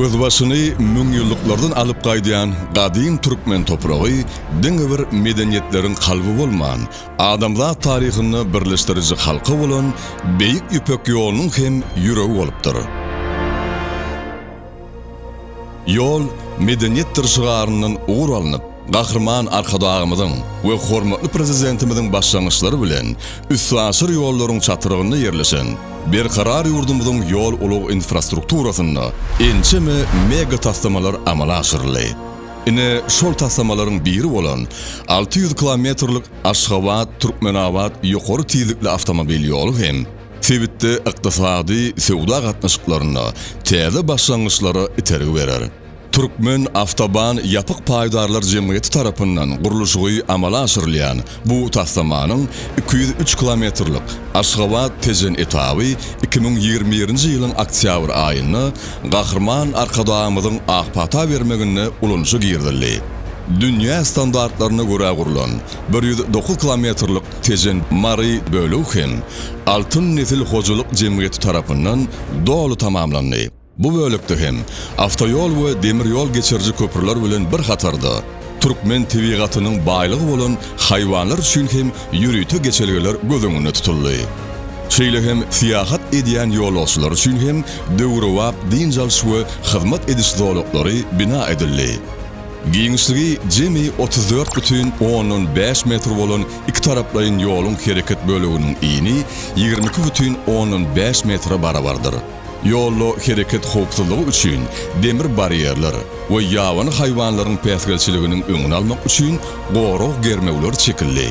Gözbaşyny müň ýyllıklardan alyp gaýdýan gadyň türkmen topragy diňe bir medeniýetleriň kalby bolman, adamlar taryhyny birleşdiriji halky bolan beýik ýüpek ýolunyň hem ýüregi bolupdyr. Ýol medeniýet tirşigarynyň ugur alınıp, gahrman arkadağımyzyň we hormatly prezidentimiziň başlangyçlary bilen üssasyr ýollaryň çatyrygyna ýerleşen bir karar ýurdumyzyň ýol ulug infrastrukturasyny ençeme mega taslamalar amala aşyrly. Ine şol taslamalaryň biri bolan 600 kilometrlik Aşgabat-Türkmenabad ýokary tezlikli avtomobil ýolu hem sebitde ykdysady sowda gatnaşyklaryna täze başlangyçlary itergi berer. Türkmen Avtoban Yapık Paýdarlar Jemgyýeti tarapyndan gurulşy amala aşyrylýan bu taslamanyň 203 kilometrlik Aşgabat-Tejen etaby 2021-nji ýylyň oktýabr aýyna gahrman arkadağymyzyň akpata bermegine ulunçy girdildi. Dünýä standartlaryna görä gurulan 109 kilometrlik Tejen Mary bölük hem Altyn Nesil Hojuluk Jemgyýeti tarapyndan dolu tamamlandy. Bu bölükde hem avtoyol we demir yol geçirji köprüler bilen bir hatarda Türkmen tebigatynyň baýlygy bolan haýwanlar üçin hem ýürüýte geçelgeler gözüňe tutuldy. Şeýle hem siýahat edýän ýolbaşçylar üçin hem döwrewap dinjal we hyzmat ediş zowlaklary bina edildi. Giňişligi jemi 34,5 metr bolan iki taraplaýyn ýoluň hereket bölüginiň iňi 22,5 metre barabardyr. Yollu hereket hopsuzluğu üçün demir bariyerler ve ýawany haýwanlaryň päsgelçiliginiň öňüni almak üçün gorog germewler çekildi.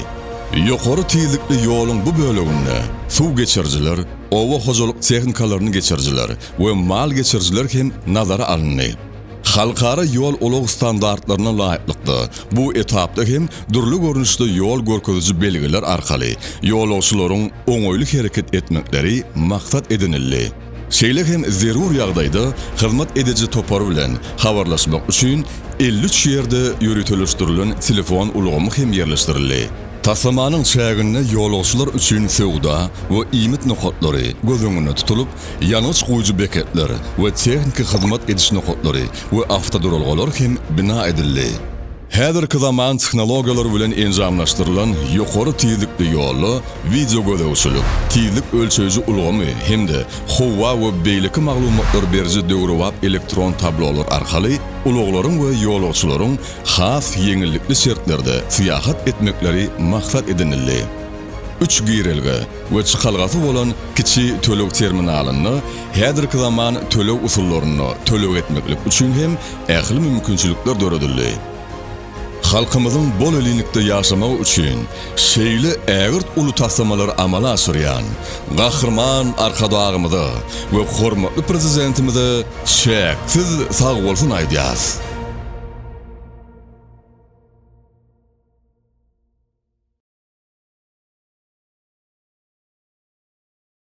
Ýokary tezlikli ýoluň bu bölегinde suw geçirjiler, owa hojuluk tehnikalaryny geçirjiler we mal geçirjiler hem nazara alyndy. Halkara ýol ulug standartlaryna laýyklykda bu etapda hem durly görnüşde ýol görkeziji belgiler arkaly ýolbaşçylaryň oňoýly hereket etmekleri maksat edinildi. Şeýle hem zerur ýagdaýda hyzmat edici topar bilen habarlaşmak üçin 53 ýerde ýürütülüşdirilen telefon ulgamy hem ýerleşdirildi. Taslamanyň şäherine ýolbaşçylar üçin sowda we iýmit nokatlary gözüňe tutulup, ýanyç goýuju beketler we tehnik hyzmat ediş nokatlary we avtoduralgalar hem bina edildi. Häzirki zaman tehnologiýalar bilen enjamlaşdyrylan ýokary tezlikli ýolly video gözegçilik, tezlik ölçeji ulgamy hemde howa we beýleki maglumatlar berji döwrewap elektron tablolar arkaly uluklaryň we ýolbaşçylaryň has ýeňillikli şertlerde siýahat etmekleri maksat edinildi. 3 girelge we çykalgasy bolan kiçi tölek terminalyny häzirki zaman tölek usullaryny tölek etmeklik üçin hem ähli mümkinçilikler döredildi. Halkymyzyň bol elinlikde ýaşamak üçin şeýle ägirt uly taslamalar amala aşyrýan gahrman arkadağymyzy we hormatly prezidentimizi şeksiz sag bolsun aýdýas.